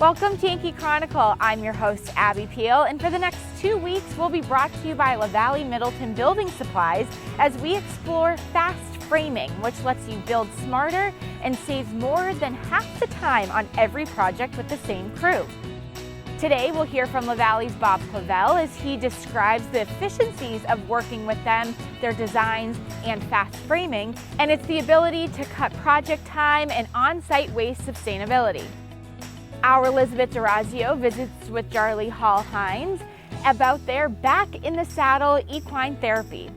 Welcome to Yankee Chronicle. I'm your host, Abby Peel, and for the next 2 weeks, we'll be brought to you by LaValley-Middleton Building Supplies as we explore fast framing, which lets you build smarter and saves more than half the time on every project with the same crew. Today, we'll hear from LaValley's Bob Clavelle as he describes the efficiencies of working with them, their designs, and fast framing, and it's the ability to cut project time and on-site waste sustainability. Our Elizabeth D'Orazio visits with Jarly Hall Haines about their Back in the Saddle Equine Therapy.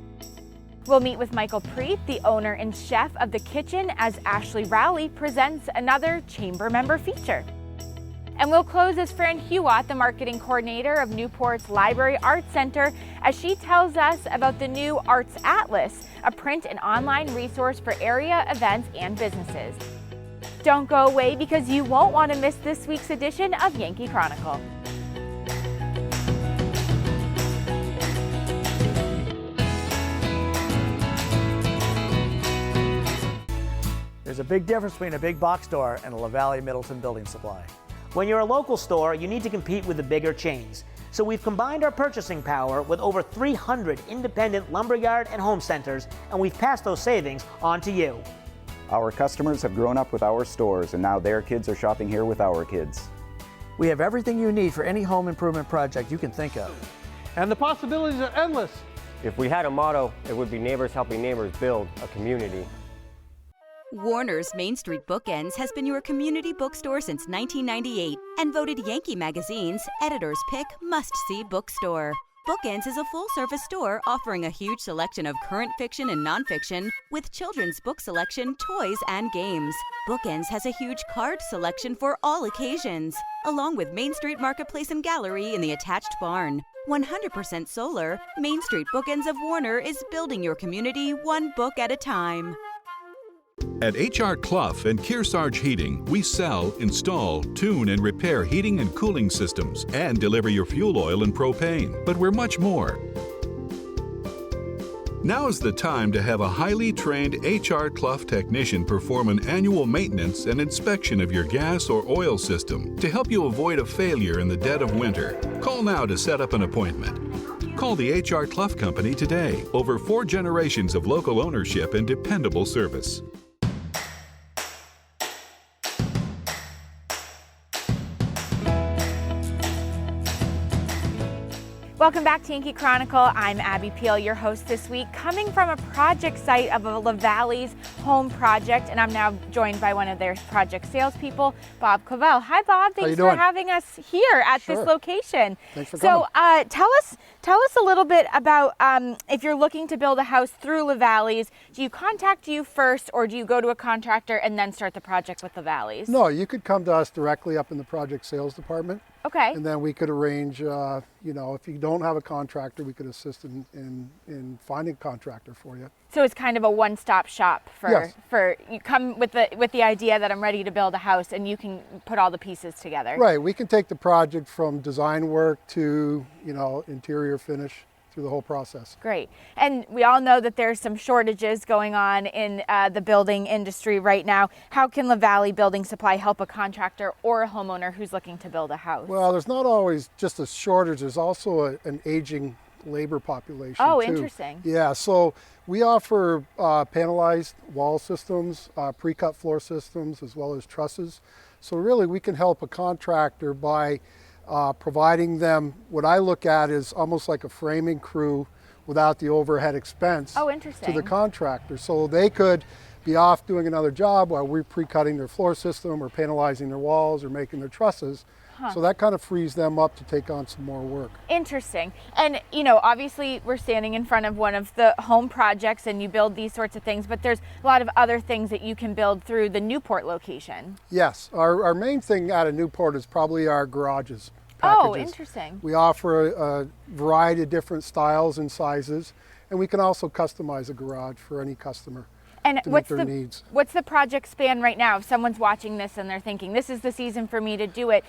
We'll meet with Michael Prete, the owner and chef of the kitchen, as Ashlee Rowley presents another chamber member feature. And we'll close as Fran Hout, the marketing coordinator of Newport's Library Arts Center, as she tells us about the new Arts Atlas, a print and online resource for area events and businesses. Don't go away because you won't want to miss this week's edition of Yankee Chronicle. There's a big difference between a big box store and a LaValley-Middleton building supply. When you're a local store, you need to compete with the bigger chains. So we've combined our purchasing power with over 300 independent lumberyard and home centers, and we've passed those savings on to you. Our customers have grown up with our stores, and now their kids are shopping here with our kids. We have everything you need for any home improvement project you can think of. And the possibilities are endless. If we had a motto, it would be neighbors helping neighbors build a community. Warner's Main Street Bookends has been your community bookstore since 1998 and voted Yankee Magazine's Editor's Pick Must-See Bookstore. Bookends is a full-service store offering a huge selection of current fiction and nonfiction with children's book selection, toys, and games. Bookends has a huge card selection for all occasions, along with Main Street Marketplace and Gallery in the attached barn. 100% solar, Main Street Bookends of Warner is building your community one book at a time. At H.R. Clough and Kearsarge Heating, we sell, install, tune, and repair heating and cooling systems and deliver your fuel oil and propane. But we're much more. Now is the time to have a highly trained H.R. Clough technician perform an annual maintenance and inspection of your gas or oil system to help you avoid a failure in the dead of winter. Call now to set up an appointment. Call the H.R. Clough Company today. Over 4 generations of local ownership and dependable service. Welcome back to Yankee Chronicle. I'm Abby Peel, your host this week, coming from a project site of a LaValley's home project, and I'm now joined by one of their project salespeople, Bob Clavelle. Hi, Bob. Thanks for having us here at this location. Thanks for coming. So, tell us a little bit about if you're looking to build a house through LaValley's. Do you contact you first, or do you go to a contractor and then start the project with LaValley's? No, you could come to us directly up in the project sales department. Okay. And then we could arrange, if you don't have a contractor, we could assist in finding a contractor for you. So it's kind of a one-stop shop for you come with the idea that I'm ready to build a house, and you can put all the pieces together. Right. We can take the project from design work to, interior finish, through the whole process. Great. And we all know that there's some shortages going on in the building industry right now. How can LaValley Building Supply help a contractor or a homeowner who's looking to build a house? Well, there's not always just a shortage. There's also an aging labor population too. Interesting. Yeah, so we offer panelized wall systems, pre-cut floor systems, as well as trusses. So really we can help a contractor by providing them what I look at is almost like a framing crew without the overhead expense to the contractor. So they could be off doing another job while we're pre-cutting their floor system or panelizing their walls or making their trusses. So that kind of frees them up to take on some more work. Interesting. And, obviously we're standing in front of one of the home projects and you build these sorts of things, but there's a lot of other things that you can build through the Newport location. Yes. Our main thing out of Newport is probably our garages. Packages. Oh, interesting. We offer a variety of different styles and sizes, and we can also customize a garage for any customer. And to meet their needs. What's the project span right now? If someone's watching this and they're thinking, this is the season for me to do it,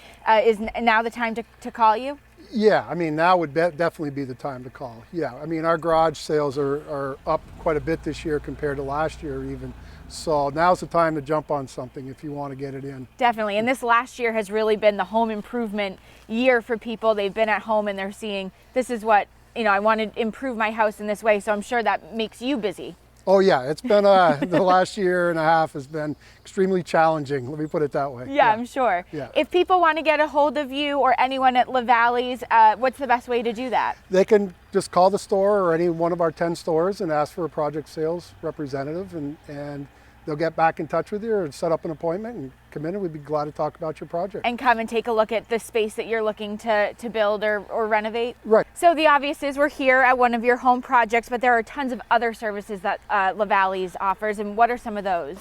is now the time to call you? Yeah, now would definitely be the time to call. Yeah, our garage sales are up quite a bit this year compared to last year even. So now's the time to jump on something if you want to get it in. Definitely. And this last year has really been the home improvement year for people. They've been at home and they're seeing, this is what, I want to improve my house in this way. So I'm sure that makes you busy. Oh yeah, it's been the last year and a half has been extremely challenging. Let me put it that way. Yeah, I'm sure. Yeah. If people want to get a hold of you or anyone at LaValley's, what's the best way to do that? They can just call the store or any one of our 10 stores and ask for a project sales representative, and they'll get back in touch with you or set up an appointment and come in, and we'd be glad to talk about your project. And come and take a look at the space that you're looking to build or renovate? Right. So the obvious is we're here at one of your home projects, but there are tons of other services that LaValley's offers, and what are some of those?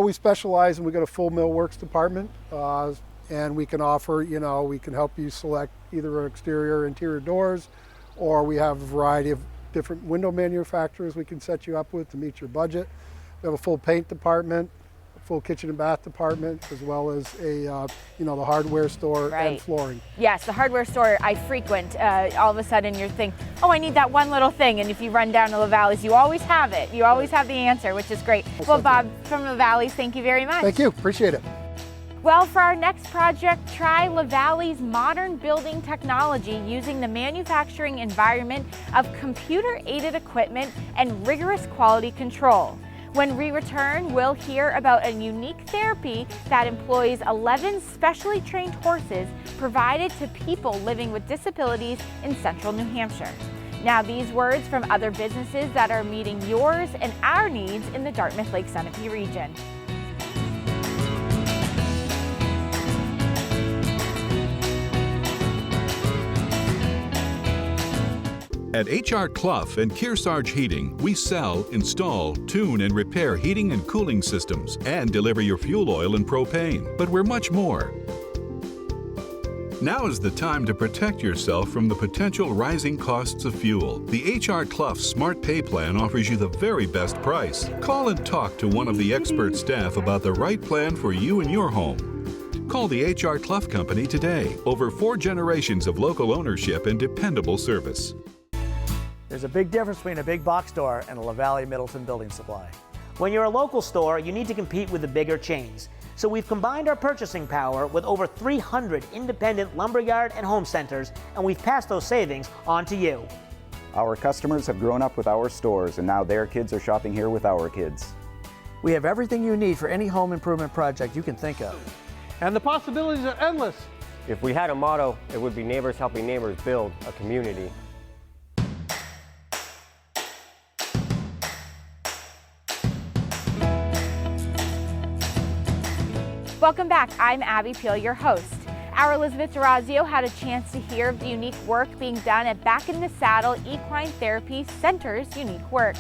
We specialize, and we got a full millworks department, and we can offer, we can help you select either exterior or interior doors, or we have a variety of different window manufacturers we can set you up with to meet your budget. We have a full paint department, a full kitchen and bath department, as well as the hardware store and flooring. Yes, the hardware store I frequent. All of a sudden you're thinking, oh, I need that one little thing. And if you run down to LaValley's, you always have it. You always have the answer, which is great. Well, Bob from LaValley's, thank you very much. Thank you, appreciate it. Well, for our next project, try LaValley's modern building technology using the manufacturing environment of computer-aided equipment and rigorous quality control. When we return, we'll hear about a unique therapy that employs 11 specially trained horses provided to people living with disabilities in central New Hampshire. Now, these words from other businesses that are meeting yours and our needs in the Dartmouth Lake Sunapee region. At H.R. Clough and Kearsarge Heating, we sell, install, tune, and repair heating and cooling systems and deliver your fuel oil and propane. But we're much more. Now is the time to protect yourself from the potential rising costs of fuel. The H.R. Clough Smart Pay Plan offers you the very best price. Call and talk to one of the expert staff about the right plan for you and your home. Call the H.R. Clough Company today. Over 4 generations of local ownership and dependable service. There's a big difference between a big box store and a LaValley-Middleton building supply. When you're a local store, you need to compete with the bigger chains. So we've combined our purchasing power with over 300 independent lumberyard and home centers, and we've passed those savings on to you. Our customers have grown up with our stores, and now their kids are shopping here with our kids. We have everything you need for any home improvement project you can think of. And the possibilities are endless. If we had a motto, it would be neighbors helping neighbors build a community. Welcome back. I'm Abby Peel, your host. Our Elizabeth D'Orazio had a chance to hear of the unique work being done at Back in the Saddle Equine Therapy Center's unique work.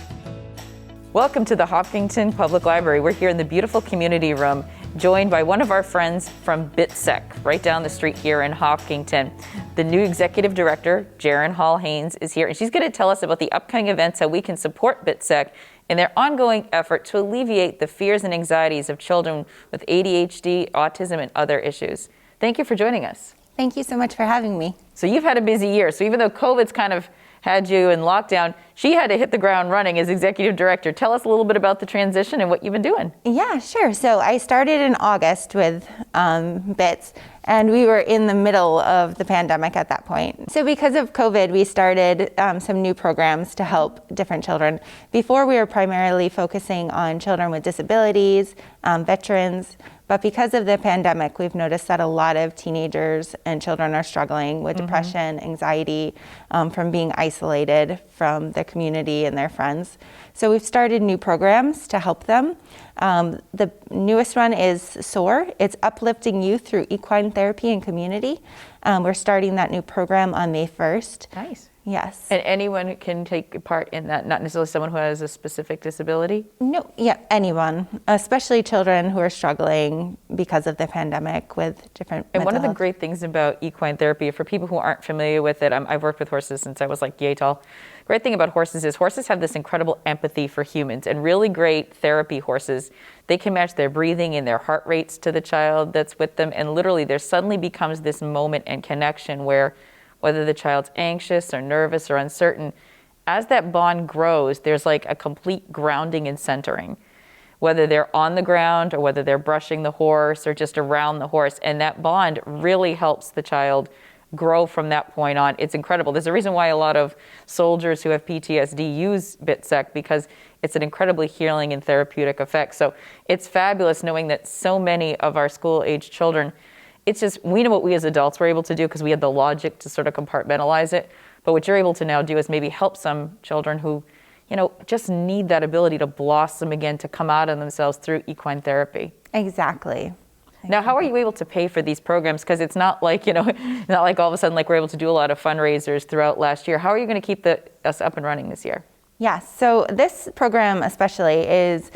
Welcome to the Hopkinton Public Library. We're here in the beautiful community room, joined by one of our friends from BITSEC, right down the street here in Hopkinton. The new executive director, Jarly Hall Haines, is here, and she's going to tell us about the upcoming events, how we can support BITSEC in their ongoing effort to alleviate the fears and anxieties of children with ADHD, autism, and other issues. Thank you for joining us. Thank you so much for having me. So you've had a busy year. So even though COVID's kind of had you in lockdown, she had to hit the ground running as executive director. Tell us a little bit about the transition and what you've been doing. Yeah, sure. So I started in August with BITS, and we were in the middle of the pandemic at that point. So because of COVID, we started some new programs to help different children. Before, we were primarily focusing on children with disabilities, veterans, but because of the pandemic, we've noticed that a lot of teenagers and children are struggling with depression, anxiety, from being isolated from their community and their friends. So we've started new programs to help them. The newest one is SOAR. It's Uplifting Youth Through Equine Therapy and Community. We're starting that new program on May 1st. Nice. Yes. And anyone can take part in that, not necessarily someone who has a specific disability? No, yeah, anyone, especially children who are struggling because of the pandemic with different And mental one of the health. great things about equine therapy, for people who aren't familiar with it, I've worked with horses since I was like yay tall. Great thing about horses is horses have this incredible empathy for humans, and really great therapy horses, they can match their breathing and their heart rates to the child that's with them, and literally there suddenly becomes this moment and connection where whether the child's anxious or nervous or uncertain, as that bond grows, there's like a complete grounding and centering. whether they're on the ground or whether they're brushing the horse or just around the horse. And that bond really helps the child grow from that point on. It's incredible. There's a reason why a lot of soldiers who have PTSD use BitSec, because it's an incredibly healing and therapeutic effect. So it's fabulous knowing that so many of our school-age children, it's just, we know what we as adults were able to do because we had the logic to sort of compartmentalize it. But what you're able to now do is maybe help some children who, just need that ability to blossom again, to come out of themselves through equine therapy. Exactly. Now, how are you able to pay for these programs? Because it's not like, not like all of a sudden like we're able to do a lot of fundraisers throughout last year. How are you going to keep us up and running this year? Yes, so this program especially is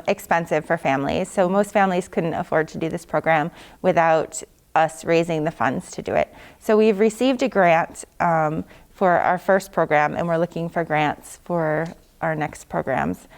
expensive for families. So most families couldn't afford to do this program without us raising the funds to do it. So we've received a grant for our first program, and we're looking for grants for our next programs.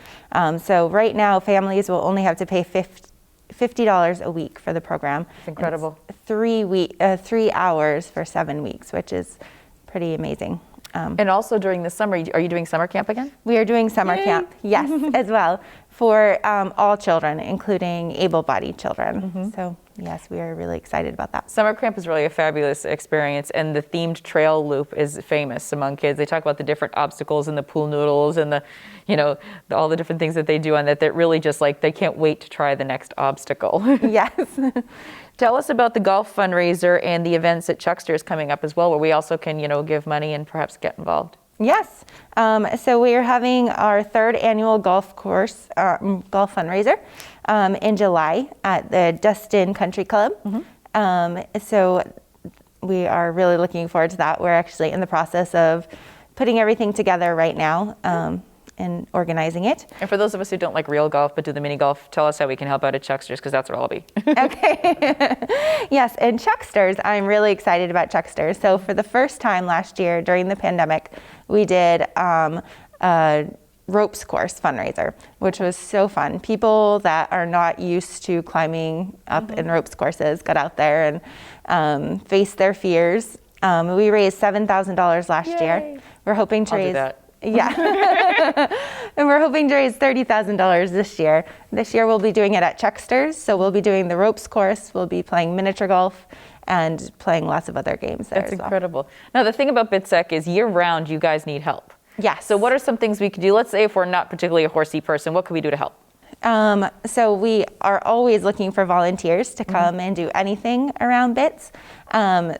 So right now, families will only have to pay $50 a week for the program. It's incredible. It's 3 hours for 7 weeks, which is pretty amazing. And also during the summer, are you doing summer camp again? We are doing summer camp, yes, as well, for all children, including able-bodied children. So yes, we are really excited about that. Summer camp is really a fabulous experience, and the themed trail loop is famous among kids. They talk about the different obstacles and the pool noodles and all the different things that they do on that really just like, they can't wait to try the next obstacle. Yes. Tell us about the golf fundraiser and the events at Chuckster's coming up as well, where we also can, give money and perhaps get involved. Yes. So we are having our 3rd annual golf fundraiser in July at the Dustin Country Club. So we are really looking forward to that. We're actually in the process of putting everything together right now and organizing it. And for those of us who don't like real golf but do the mini golf, tell us how we can help out at Chuckster's, because that's where I'll be. Okay. Yes, and Chuckster's, I'm really excited about Chuckster's. So for the first time last year during the pandemic, we did a ropes course fundraiser, which was so fun. People that are not used to climbing up in ropes courses got out there and faced their fears. We raised $7,000 last year. We're hoping to raise that. Yeah. And we're hoping to raise $30,000 this year. This year we'll be doing it at Chuckster's. So we'll be doing the ropes course, we'll be playing miniature golf, and playing lots of other games there. That's incredible. Now the thing about BitSec is year-round you guys need help. Yes. So what are some things we could do? Let's say if we're not particularly a horsey person, what could we do to help? So we are always looking for volunteers to come and do anything around bits.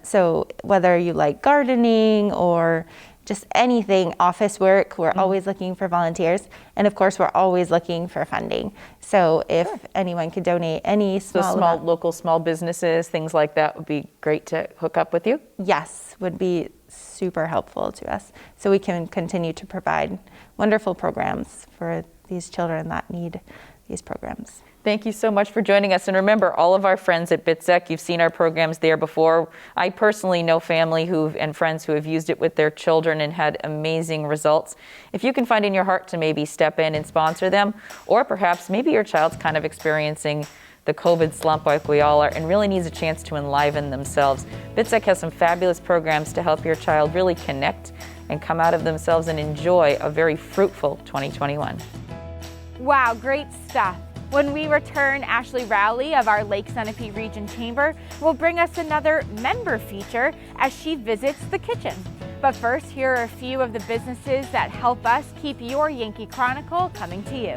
So whether you like gardening or just anything, office work, we're always looking for volunteers. And of course, we're always looking for funding. So if anyone could donate any local small businesses, things like that would be great to hook up with you? Yes, would be super helpful to us. So we can continue to provide wonderful programs for these children that need these programs. Thank you so much for joining us. And remember, all of our friends at BitSec, you've seen our programs there before. I personally know family and friends who have used it with their children and had amazing results. If you can find in your heart to maybe step in and sponsor them, or perhaps maybe your child's kind of experiencing the COVID slump like we all are and really needs a chance to enliven themselves, BitSec has some fabulous programs to help your child really connect and come out of themselves and enjoy a very fruitful 2021. Wow, great stuff. When we return, Ashlee Rowley of our Lake Sunapee Region Chamber will bring us another member feature as she visits the kitchen. But first, here are a few of the businesses that help us keep your Yankee Chronicle coming to you.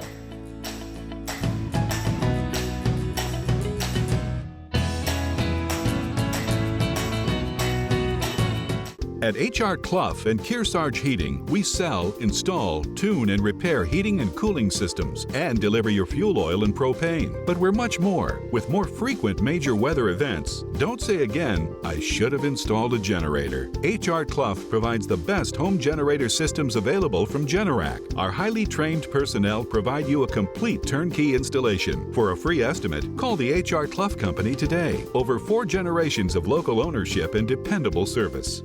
At H.R. Clough and Kearsarge Heating, we sell, install, tune, and repair heating and cooling systems and deliver your fuel oil and propane. But we're much more. With more frequent major weather events, don't say again, I should have installed a generator. H.R. Clough provides the best home generator systems available from Generac. Our highly trained personnel provide you a complete turnkey installation. For a free estimate, call the H.R. Clough Company today. Over 4 generations of local ownership and dependable service.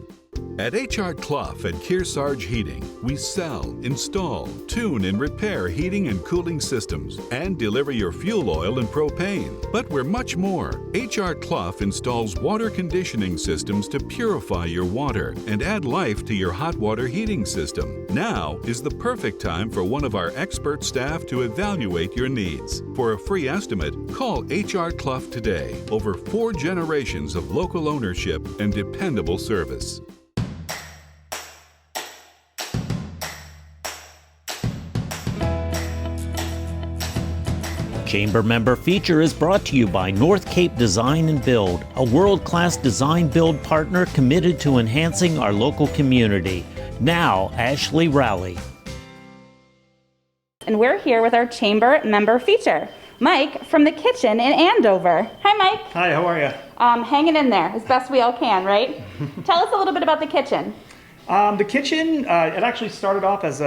At H.R. Clough at Kearsarge Heating, we sell, install, tune, and repair heating and cooling systems and deliver your fuel oil and propane. But we're much more. H.R. Clough installs water conditioning systems to purify your water and add life to your hot water heating system. Now is the perfect time for one of our expert staff to evaluate your needs. For a free estimate, call H.R. Clough today. Over 4 generations of local ownership and dependable service. Chamber Member Feature is brought to you by North Cape Design and Build, a world-class design build partner committed to enhancing our local community. Now, Ashlee Rowley. And we're here with our Chamber Member Feature, Mike from the kitchen in Andover. Hi, Mike. Hi, how are you? Hanging in there as best we all can, right? Tell us a little bit about the kitchen. The kitchen, it actually started off as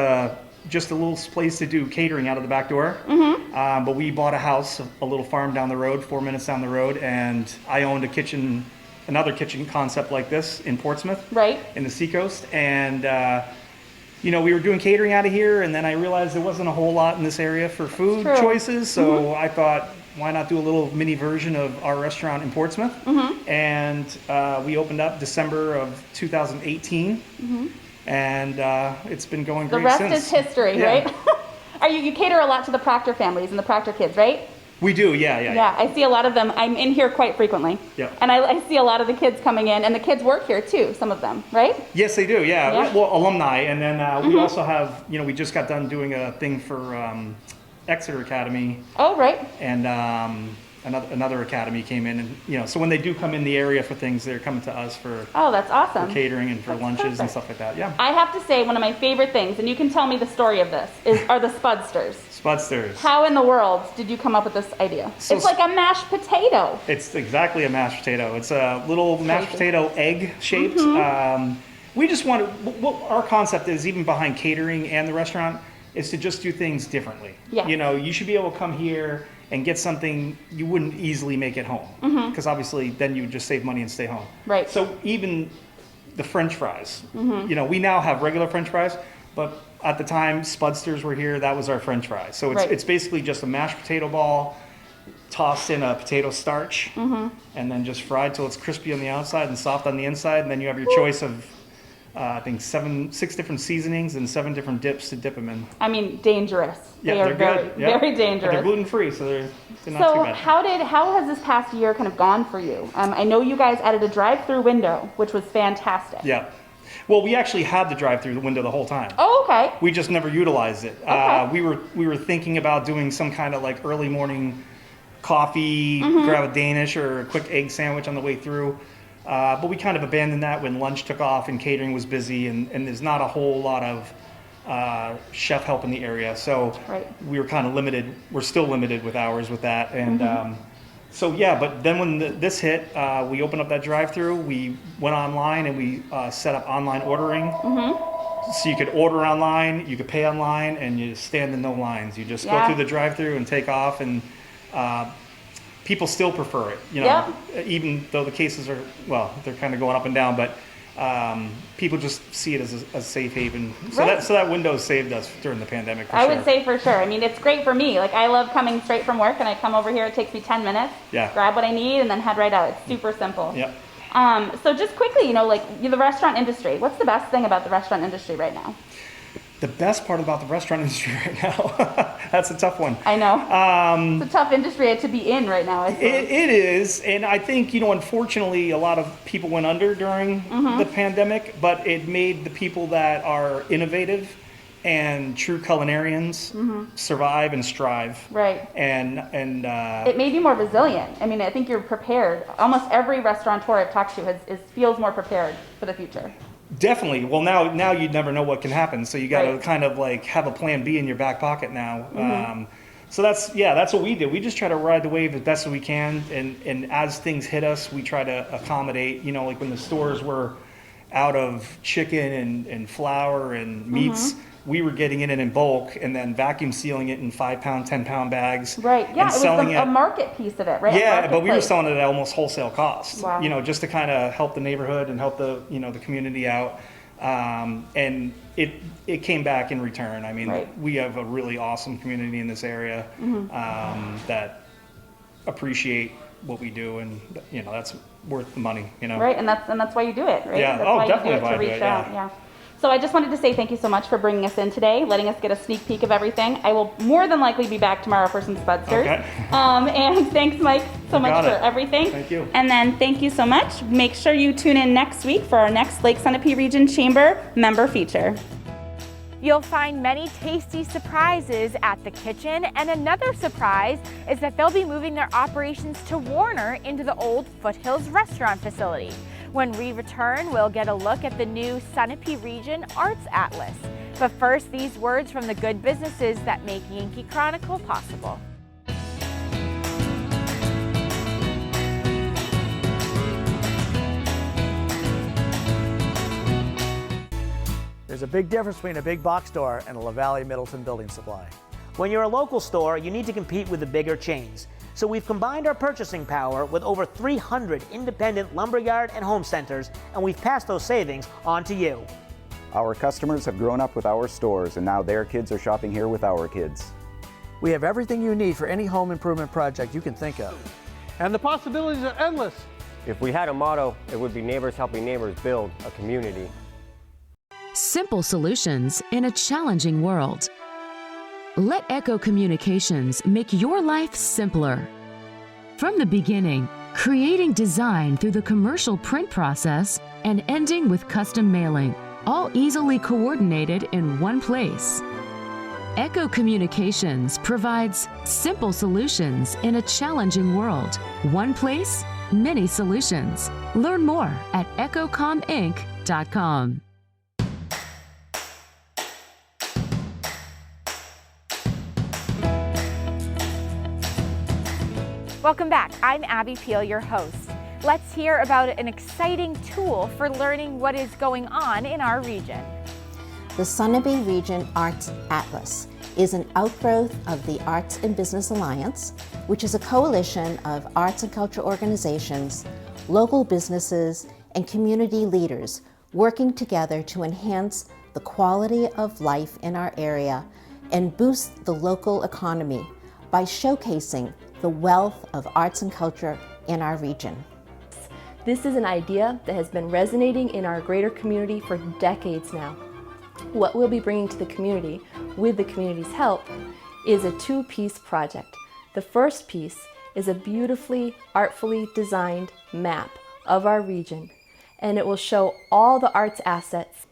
just a little place to do catering out of the back door. But we bought a house, a little farm down the road, 4 minutes down the road, and I owned another kitchen concept like this in Portsmouth, right, in the Seacoast. And you know, we were doing catering out of here, and then I realized there wasn't a whole lot in this area for food choices, so I thought, why not do a little mini version of our restaurant in Portsmouth? And we opened up December of 2018. And it's been going great since. The rest is history, right? You cater a lot to the Proctor families and the Proctor kids, right? We do, yeah. Yeah, I see a lot of them. I'm in here quite frequently. Yeah. And I see a lot of the kids coming in, and the kids work here too, some of them, right? Yes, they do, yeah. Well, alumni, and then we also have, you know, we just got done doing a thing for Exeter Academy. Oh, right. And another academy came in, and you know, so when they do come in the area for things, they're coming to us for that's awesome, for catering and for lunches and stuff like that. Yeah. I have to say, one of my favorite things, and you can tell me the story of this, are the Spudsters. Spudsters. How in the world did you come up with this idea? So it's like a mashed potato. It's exactly a mashed potato. It's a little mashed potato egg shaped. We just wanted, what our concept is, even behind catering and the restaurant, is to just do things differently. Yeah. You know, you should be able to come here and get something you wouldn't easily make at home, because obviously then you would just save money and stay home. Right. So even the French fries, you know, we now have regular French fries, but at the time Spudsters were here, that was our French fries. So it's basically just a mashed potato ball tossed in a potato starch, and then just fried till it's crispy on the outside and soft on the inside, and then you have your choice of I think 6 different seasonings and 7 different dips to dip them in. I mean, dangerous. Yeah, they are they're good. Very dangerous. But they're gluten free, so they're not so too bad. How has this past year kind of gone for you? I know you guys added a drive-through window, which was fantastic. Yeah. Well, we actually had the drive-through window the whole time. Oh, okay. We just never utilized it. Okay. We were thinking about doing some kind of like early morning coffee, grab a Danish or a quick egg sandwich on the way through. But we kind of abandoned that when lunch took off and catering was busy, and there's not a whole lot of chef help in the area. So we were kind of limited. We're still limited with hours with that. And so, yeah, but then when this hit, we opened up that drive-through. We went online and we set up online ordering. So you could order online, you could pay online, and you stand in no lines. You just go through the drive-through and take off, and people still prefer it, you know, even though the cases are, well, they're kind of going up and down, but people just see it as a safe haven. So that window saved us during the pandemic, for I sure. would say for sure. I mean, it's great for me. Like, I love coming straight from work, and I come over here, it takes me 10 minutes, grab what I need, and then head right out. It's super simple. Yep. So just quickly, you know, like the restaurant industry, what's the best thing about the restaurant industry right now? The best part about the restaurant industry right now, that's a tough one. I know. It's a tough industry to be in right now, I suppose. It is, and I think, you know, unfortunately, a lot of people went under during the pandemic, but it made the people that are innovative and true culinarians survive and strive. Right. And it made you more resilient. I mean, I think you're prepared. Almost every restaurateur I've talked to feels more prepared for the future. Definitely. Well, now you never know what can happen, so you got to kind of like have a plan B in your back pocket now. So that's what we do. We just try to ride the wave as best as we can, and as things hit us, we try to accommodate. You know, like when the stores were out of chicken and flour and meats, we were getting it in bulk and then vacuum sealing it in 5-pound, 10-pound bags. Right, yeah, and it was selling a market piece of it, right? Yeah, but we were selling it at almost wholesale cost, Wow. you know, just to kind of help the neighborhood and help the, you know, the community out. And it came back in return. I mean, Right. we have a really awesome community in this area that appreciate what we do, and you know, that's worth the money, you know. Right, and that's why you do it, right? Yeah. That's Oh, why definitely you do it why to I do reach it, out. Yeah. So I just wanted to say thank you so much for bringing us in today, letting us get a sneak peek of everything. I will more than likely be back tomorrow for some Spudsters. Okay. And thanks, Mike, so much got for it. everything. Thank you. And then thank you so much. Make sure you tune in next week for our next Lake Sunapee Region Chamber member feature. You'll find many tasty surprises at the kitchen, and another surprise is that they'll be moving their operations to Warner into the old Foothills restaurant facility. When we return, we'll get a look at the new Sunapee Region Arts Atlas. But first, these words from the good businesses that make Yankee Chronicle possible. There's a big difference between a big box store and a LaValley-Middleton building supply. When you're a local store, you need to compete with the bigger chains. So we've combined our purchasing power with over 300 independent lumberyard and home centers, and we've passed those savings on to you. Our customers have grown up with our stores, and now their kids are shopping here with our kids. We have everything you need for any home improvement project you can think of. And the possibilities are endless. If we had a motto, it would be neighbors helping neighbors build a community. Simple solutions in a challenging world. Let Echo Communications make your life simpler. From the beginning, creating design through the commercial print process and ending with custom mailing, all easily coordinated in one place. Echo Communications provides simple solutions in a challenging world. One place, many solutions. Learn more at echocominc.com. Welcome back. I'm Abby Peel, your host. Let's hear about an exciting tool for learning what is going on in our region. The Sunapee Region Arts Atlas is an outgrowth of the Arts and Business Alliance, which is a coalition of arts and culture organizations, local businesses, and community leaders working together to enhance the quality of life in our area and boost the local economy by showcasing the wealth of arts and culture in our region. This is an idea that has been resonating in our greater community for decades now. What we'll be bringing to the community, with the community's help, is a two-piece project. The first piece is a beautifully, artfully designed map of our region, and it will show all the arts assets.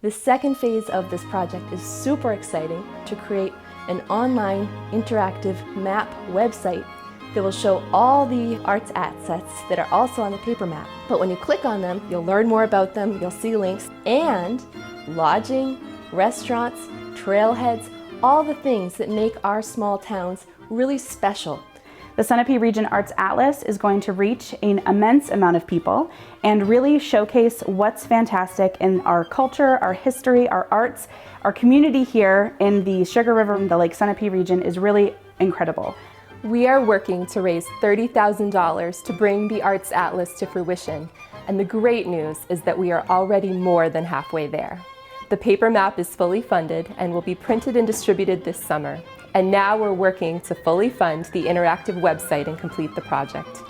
The second phase of this project is super exciting, to create an online interactive map website that will show all the arts assets that are also on the paper map. But when you click on them, you'll learn more about them, you'll see links, and lodging, restaurants, trailheads, all the things that make our small towns really special. The Sunapee Region Arts Atlas is going to reach an immense amount of people and really showcase what's fantastic in our culture, our history, our arts. Our community here in the Sugar River and the Lake Sunapee region is really incredible. We are working to raise $30,000 to bring the Arts Atlas to fruition, and the great news is that we are already more than halfway there. The paper map is fully funded and will be printed and distributed this summer. And now we're working to fully fund the interactive website and complete the project.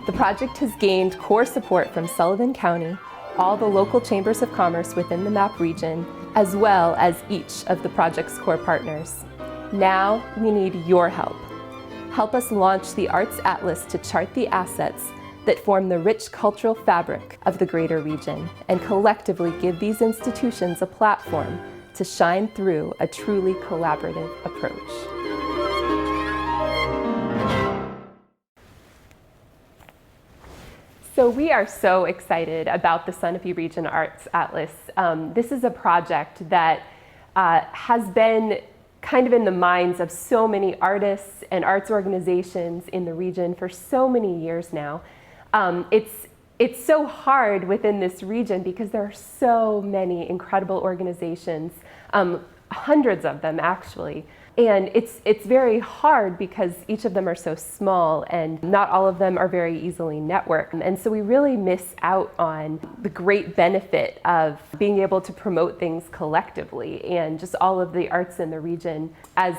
The project has gained core support from Sullivan County, all the local chambers of commerce within the MAP region, as well as each of the project's core partners. Now we need your help. Help us launch the Arts Atlas to chart the assets that form the rich cultural fabric of the greater region, and collectively give these institutions a platform to shine through a truly collaborative approach. So we are so excited about the Sunapee Region Arts Atlas. This is a project that has been kind of in the minds of so many artists and arts organizations in the region for so many years now. It's so hard within this region because there are so many incredible organizations hundreds of them actually. And it's very hard because each of them are so small and not all of them are very easily networked. And so we really miss out on the great benefit of being able to promote things collectively and just all of the arts in the region as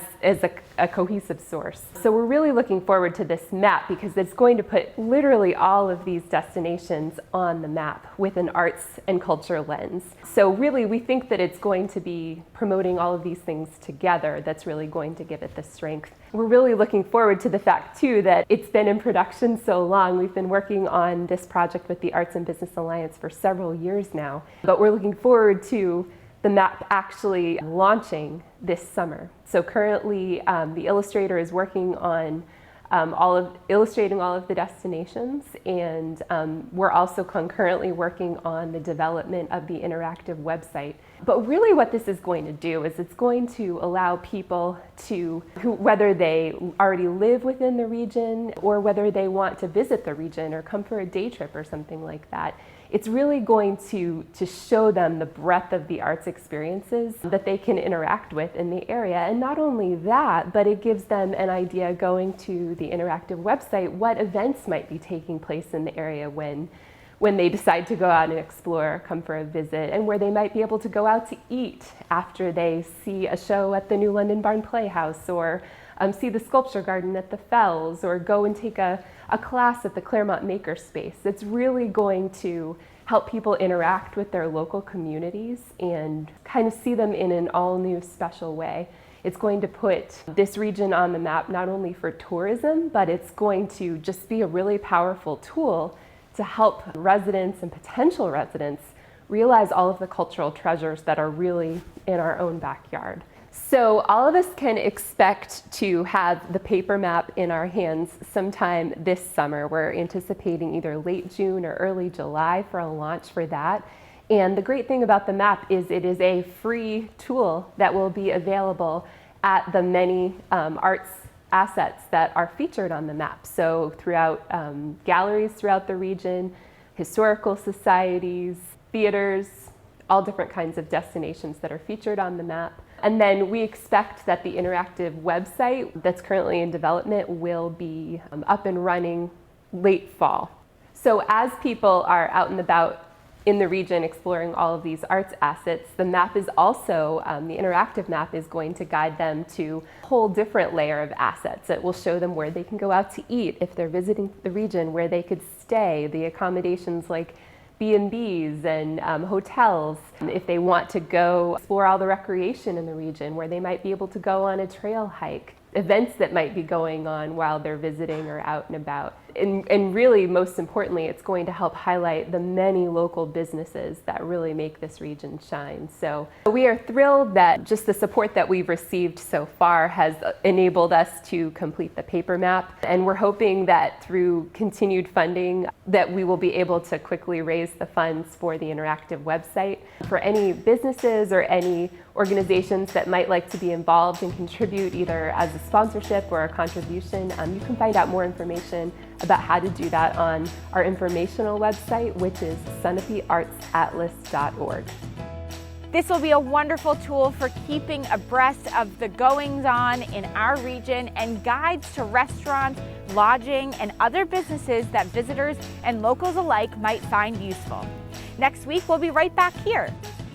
a cohesive source. So we're really looking forward to this map because it's going to put literally all of these destinations on the map with an arts and culture lens. So really we think that it's going to be promoting all of these things together that's really going to give it the strength. We're really looking forward to the fact too that it's been in production so long. We've been working on this project with the Arts and Business Alliance for several years now, but we're looking forward to the map actually launching this summer. So currently the illustrator is working on illustrating all of the destinations, and we're also concurrently working on the development of the interactive website. But really what this is going to do is it's going to allow people whether they already live within the region or whether they want to visit the region or come for a day trip or something like that, it's really going to show them the breadth of the arts experiences that they can interact with in the area. And not only that, but it gives them an idea going to the interactive website what events might be taking place in the area when they decide to go out and explore, come for a visit, and where they might be able to go out to eat after they see a show at the New London Barn Playhouse, or see the sculpture garden at the Fells, or go and take a class at the Claremont Makerspace. It's really going to help people interact with their local communities and kind of see them in an all-new special way. It's going to put this region on the map not only for tourism, but it's going to just be a really powerful tool to help residents and potential residents realize all of the cultural treasures that are really in our own backyard. So all of us can expect to have the paper map in our hands sometime this summer. We're anticipating either late June or early July for a launch for that. And the great thing about the map is it is a free tool that will be available at the many arts assets that are featured on the map. So throughout galleries throughout the region, historical societies, theaters, all different kinds of destinations that are featured on the map. And then we expect that the interactive website that's currently in development will be up and running late fall. So as people are out and about in the region exploring all of these arts assets, the map is also, the interactive map is going to guide them to a whole different layer of assets. It will show them where they can go out to eat if they're visiting the region, where they could stay, the accommodations like B&Bs and hotels, if they want to go explore all the recreation in the region, where they might be able to go on a trail hike, events that might be going on while they're visiting or out and about. And really, most importantly, it's going to help highlight the many local businesses that really make this region shine. So we are thrilled that just the support that we've received so far has enabled us to complete the paper map. And we're hoping that through continued funding that we will be able to quickly raise the funds for the interactive website. For any businesses or any organizations that might like to be involved and contribute either as a sponsorship or a contribution, you can find out more information about how to do that on our informational website, which is sunapeartsatlas.org. This will be a wonderful tool for keeping abreast of the goings-on in our region and guides to restaurants, lodging, and other businesses that visitors and locals alike might find useful. Next week, we'll be right back here.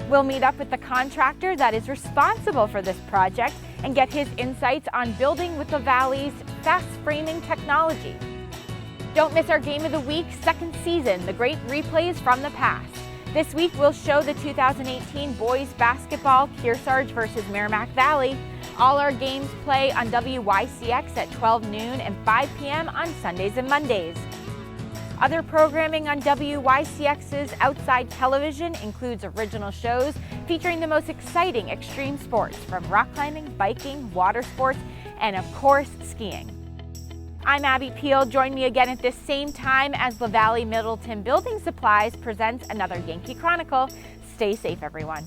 We'll meet up with the contractor that is responsible for this project and get his insights on building with LaValley's fast framing technology. Don't miss our Game of the Week second season, the great replays from the past. This week we'll show the 2018 boys basketball Kearsarge versus Merrimack Valley. All our games play on WYCX at 12 noon and 5 p.m. on Sundays and Mondays. Other programming on WYCX's Outside Television includes original shows featuring the most exciting extreme sports from rock climbing, biking, water sports, and of course, skiing. I'm Abby Peel. Join me again at this same time as LaValley-Middleton Building Supplies presents another Yankee Chronicle. Stay safe, everyone.